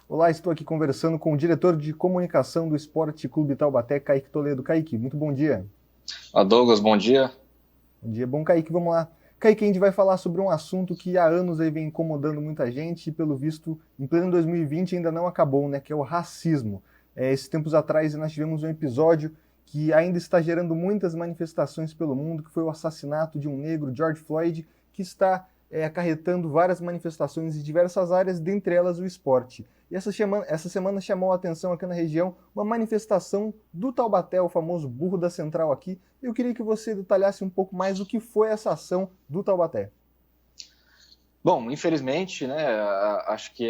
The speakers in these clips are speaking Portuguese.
Olá, estou aqui conversando com o diretor de comunicação do Esporte Clube Taubaté, Kaique Toledo. Kaique, muito bom dia. Douglas, bom dia. Bom dia, bom Kaique, vamos lá. Kaique, a gente vai falar sobre um assunto que há anos aí vem incomodando muita gente e, pelo visto, em pleno 2020 ainda não acabou, né? Que é o racismo. Esses tempos atrás nós tivemos um episódio que ainda está gerando muitas manifestações pelo mundo, que foi o assassinato de um negro, George Floyd, que está acarretando várias manifestações em diversas áreas, dentre elas o esporte. E essa semana chamou a atenção aqui na região uma manifestação do Taubaté, o famoso burro da central aqui. Eu queria que você detalhasse um pouco mais o que foi essa ação do Taubaté. Bom, infelizmente, né, acho que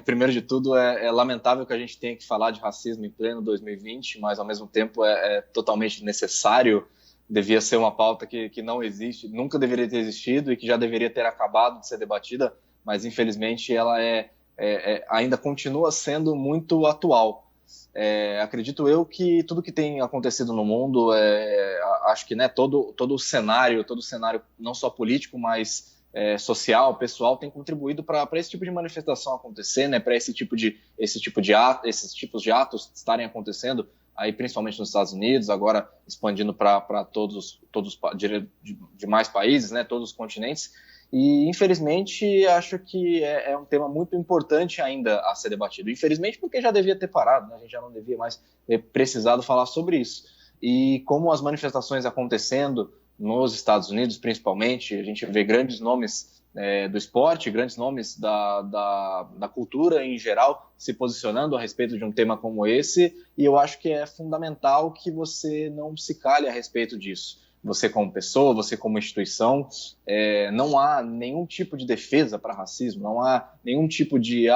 primeiro de tudo, é lamentável que a gente tenha que falar de racismo em pleno 2020, mas ao mesmo tempo é totalmente necessário. Devia ser uma pauta que não existe, nunca deveria ter existido e que já deveria ter acabado de ser debatida, mas infelizmente ela ainda continua sendo muito atual. Acredito eu que tudo que tem acontecido no mundo, acho que, né, todo o cenário não só político, mas social, pessoal, tem contribuído para esse tipo de manifestação acontecer, né, para esses esses tipos de atos estarem acontecendo, aí principalmente nos Estados Unidos, agora expandindo para todos demais países, né, todos os continentes. E, infelizmente, acho que é um tema muito importante ainda a ser debatido. Infelizmente, porque já devia ter parado, né? A gente já não devia mais ter precisado falar sobre isso. E como as manifestações acontecendo nos Estados Unidos, principalmente, a gente vê grandes nomes do esporte, grandes nomes da cultura em geral se posicionando a respeito de um tema como esse, e eu acho que é fundamental que você não se cale a respeito disso. Você como pessoa, você como instituição, não há nenhum tipo de defesa para racismo, não há nenhum tipo de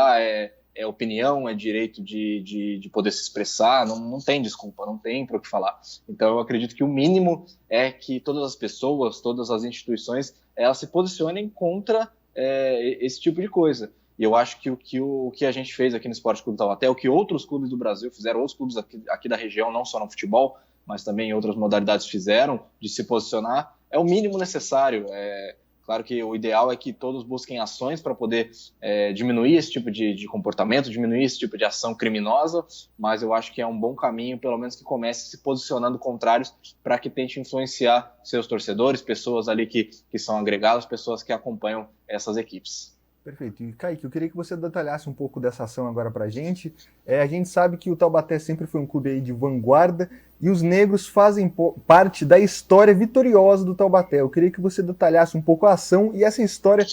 opinião, é direito de poder se expressar, não tem desculpa, não tem para o que falar. Então eu acredito que o mínimo é que todas as pessoas, todas as instituições, elas se posicionem contra esse tipo de coisa. E eu acho que o que a gente fez aqui no Esporte Clube Taubaté, o que outros clubes do Brasil fizeram, outros clubes aqui da região, não só no futebol, mas também em outras modalidades fizeram, de se posicionar, é o mínimo necessário. Claro que o ideal é que todos busquem ações para poder diminuir esse tipo de comportamento, diminuir esse tipo de ação criminosa, mas eu acho que é um bom caminho, pelo menos que comece se posicionando contrários para que tente influenciar seus torcedores, pessoas ali que são agregadas, pessoas que acompanham essas equipes. Perfeito. E, Kaique, eu queria que você detalhasse um pouco dessa ação agora pra gente. A gente sabe que o Taubaté sempre foi um clube aí de vanguarda e os negros fazem parte da história vitoriosa do Taubaté. Eu queria que você detalhasse um pouco a ação e essa história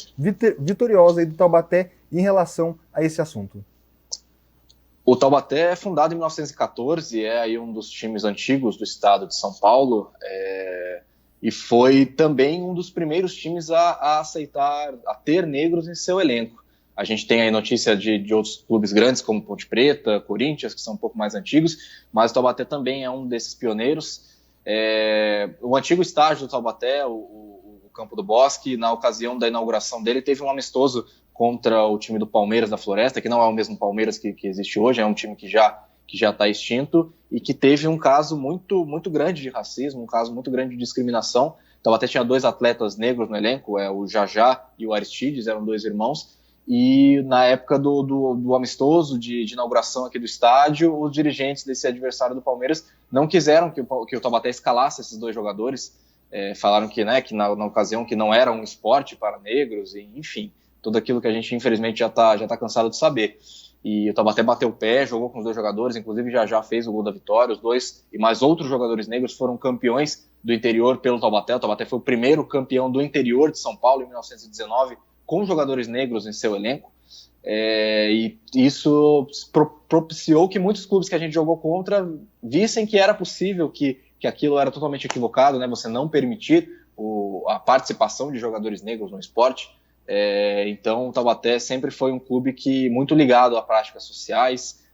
vitoriosa aí do Taubaté em relação a esse assunto. O Taubaté é fundado em 1914, é aí um dos times antigos do estado de São Paulo, e foi também um dos primeiros times a aceitar, a ter negros em seu elenco. A gente tem aí notícia de outros clubes grandes, como Ponte Preta, Corinthians, que são um pouco mais antigos, mas o Taubaté também é um desses pioneiros. O antigo estádio do Taubaté, o Campo do Bosque, na ocasião da inauguração dele, teve um amistoso contra o time do Palmeiras da Floresta, que não é o mesmo Palmeiras que existe hoje, é um time que já está extinto e que teve um caso muito, muito grande de racismo, um caso muito grande de discriminação. Então até tinha dois atletas negros no elenco, o Jajá e o Aristides, eram dois irmãos, e na época do amistoso de inauguração aqui do estádio, os dirigentes desse adversário do Palmeiras não quiseram que o Taubaté escalasse esses dois jogadores, falaram que, né, que na ocasião que não era um esporte para negros, e, enfim, tudo aquilo que a gente infelizmente já tá cansado de saber. E o Taubaté bateu o pé, jogou com os dois jogadores, inclusive já fez o gol da vitória, os dois e mais outros jogadores negros foram campeões do interior pelo Taubaté. O Taubaté foi o primeiro campeão do interior de São Paulo em 1919, com jogadores negros em seu elenco. E isso propiciou que muitos clubes que a gente jogou contra vissem que era possível, que aquilo era totalmente equivocado, né? Você não permitir a participação de jogadores negros no esporte. Então o Taubaté sempre foi um clube muito ligado a práticas sociais,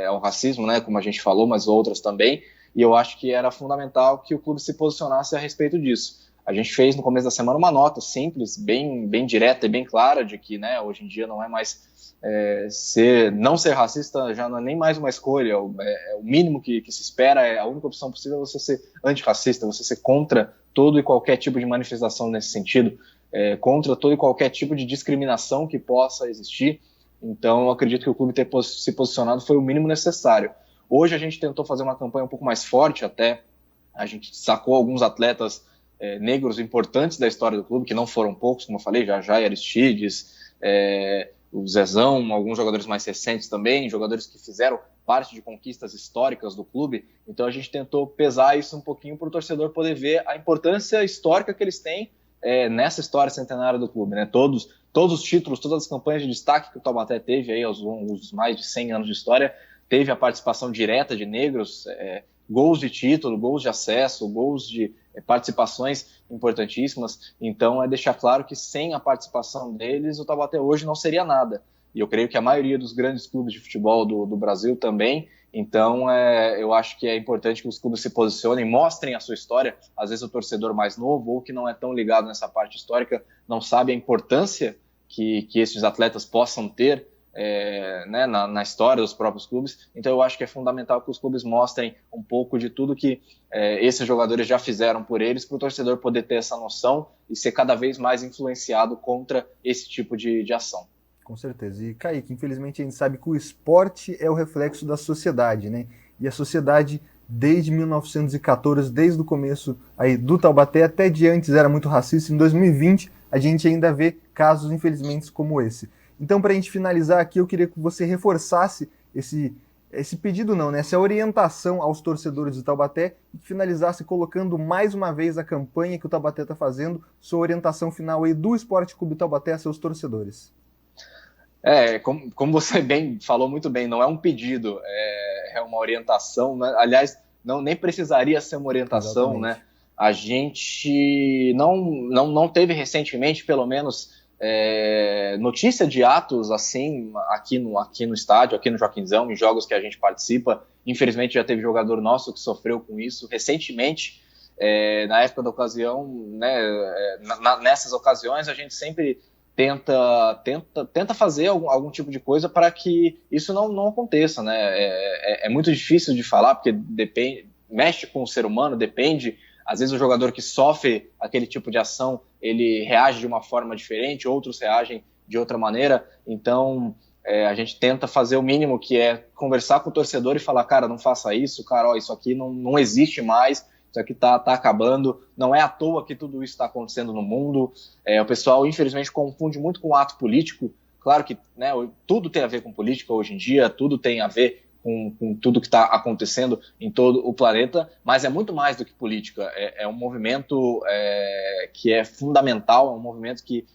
ao racismo, né, como a gente falou, mas outras também, e eu acho que era fundamental que o clube se posicionasse a respeito disso. A gente fez no começo da semana uma nota simples, bem direta e bem clara de que, né, hoje em dia não é mais não ser racista, já não é nem mais uma escolha, é o mínimo que se espera, a única opção possível é você ser antirracista, você ser contra todo e qualquer tipo de manifestação nesse sentido, contra todo e qualquer tipo de discriminação que possa existir. Então, eu acredito que o clube ter se posicionado foi o mínimo necessário. Hoje a gente tentou fazer uma campanha um pouco mais forte até, a gente sacou alguns atletas negros importantes da história do clube, que não foram poucos, como eu falei, Jajá e Aristides, o Zezão, alguns jogadores mais recentes também, jogadores que fizeram parte de conquistas históricas do clube. Então a gente tentou pesar isso um pouquinho para o torcedor poder ver a importância histórica que eles têm nessa história centenária do clube, né? Todos os títulos, todas as campanhas de destaque que o Taubaté teve aí aos longos mais de 100 anos de história, teve a participação direta de negros, gols de título, gols de acesso, gols de participações importantíssimas. Então é deixar claro que sem a participação deles o Taubaté hoje não seria nada, e eu creio que a maioria dos grandes clubes de futebol do Brasil também. Então eu acho que é importante que os clubes se posicionem, mostrem a sua história. Às vezes o torcedor mais novo ou que não é tão ligado nessa parte histórica não sabe a importância que esses atletas possam ter né, na história dos próprios clubes. Então eu acho que é fundamental que os clubes mostrem um pouco de tudo que esses jogadores já fizeram por eles, para o torcedor poder ter essa noção e ser cada vez mais influenciado contra esse tipo de ação. Com certeza. E, Kaique, infelizmente a gente sabe que o esporte é o reflexo da sociedade, né? E a sociedade, desde 1914, desde o começo aí do Taubaté até de antes, era muito racista. Em 2020, a gente ainda vê casos, infelizmente, como esse. Então, para a gente finalizar aqui, eu queria que você reforçasse esse pedido, não, né? Essa orientação aos torcedores do Taubaté e que finalizasse colocando mais uma vez a campanha que o Taubaté está fazendo, sua orientação final aí do Esporte Clube Taubaté a seus torcedores. Como você falou muito bem, não é um pedido, é uma orientação, né? Aliás, nem precisaria ser uma orientação. Exatamente. Né? A gente não teve recentemente, pelo menos, notícia de atos assim aqui no estádio, aqui no Joaquinzão, em jogos que a gente participa. Infelizmente já teve jogador nosso que sofreu com isso recentemente. Na época da ocasião, né, nessas ocasiões a gente sempre tenta fazer algum tipo de coisa para que isso não aconteça, né? É muito difícil de falar, porque mexe com o ser humano, depende. Às vezes o jogador que sofre aquele tipo de ação, ele reage de uma forma diferente, outros reagem de outra maneira. Então a gente tenta fazer o mínimo, que é conversar com o torcedor e falar: cara, não faça isso, cara, isso aqui não existe mais, isso aqui tá acabando, não é à toa que tudo isso está acontecendo no mundo. O pessoal, infelizmente, confunde muito com o ato político. Claro que, né, tudo tem a ver com política hoje em dia, tudo tem a ver com tudo que está acontecendo em todo o planeta, mas é muito mais do que política. É um movimento que é fundamental, é um movimento que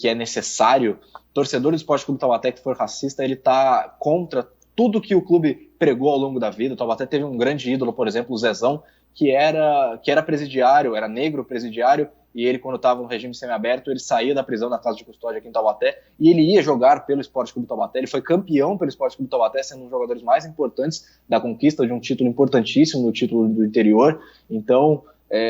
é necessário. O torcedor do Esporte Clube Taubaté que for racista, ele está contra tudo que o clube pregou ao longo da vida. O Taubaté teve um grande ídolo, por exemplo, o Zezão, que era presidiário, era negro presidiário, e ele, quando estava no regime semiaberto, ele saía da prisão da casa de custódia aqui em Taubaté e ele ia jogar pelo Esporte Clube Taubaté. Ele foi campeão pelo Esporte Clube Taubaté, sendo um dos jogadores mais importantes da conquista de um título importantíssimo, no título do interior. Então,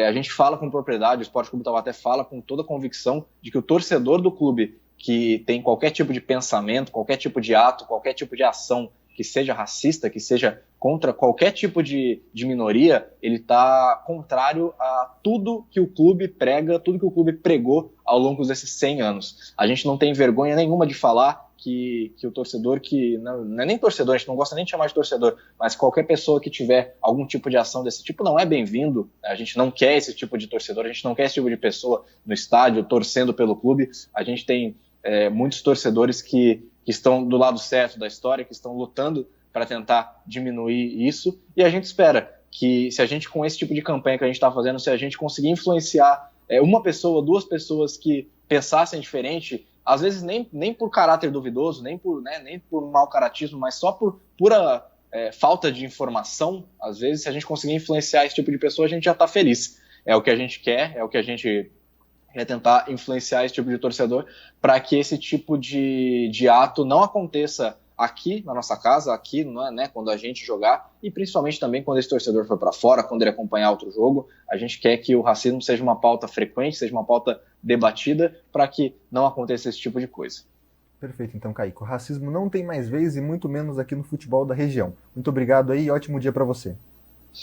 a gente fala com propriedade, o Esporte Clube Taubaté fala com toda a convicção de que o torcedor do clube que tem qualquer tipo de pensamento, qualquer tipo de ato, qualquer tipo de ação que seja racista, que seja contra qualquer tipo de minoria, ele está contrário a tudo que o clube prega, tudo que o clube pregou ao longo desses 100 anos. A gente não tem vergonha nenhuma de falar que o torcedor, que não é nem torcedor, a gente não gosta nem de chamar de torcedor, mas qualquer pessoa que tiver algum tipo de ação desse tipo não é bem-vindo. A gente não quer esse tipo de torcedor, a gente não quer esse tipo de pessoa no estádio torcendo pelo clube. A gente tem muitos torcedores que estão do lado certo da história, que estão lutando para tentar diminuir isso, e a gente espera que, se a gente, com esse tipo de campanha que a gente está fazendo, se a gente conseguir influenciar uma pessoa, duas pessoas que pensassem diferente, às vezes nem por caráter duvidoso, nem por mau caratismo, mas só por pura falta de informação, às vezes, se a gente conseguir influenciar esse tipo de pessoa, a gente já está feliz. É o que a gente quer, é o que a gente é tentar influenciar esse tipo de torcedor para que esse tipo de ato não aconteça aqui na nossa casa, aqui, né, quando a gente jogar, e principalmente também quando esse torcedor for para fora, quando ele acompanhar outro jogo. A gente quer que o racismo seja uma pauta frequente, seja uma pauta debatida, para que não aconteça esse tipo de coisa. Perfeito, então, Kaique. O racismo não tem mais vez, e muito menos aqui no futebol da região. Muito obrigado aí e ótimo dia para você.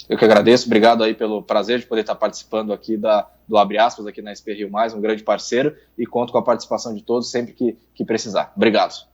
Eu que agradeço, obrigado aí pelo prazer de poder estar participando aqui do Abre Aspas, aqui na SP Rio+, um grande parceiro, e conto com a participação de todos sempre que precisar. Obrigado.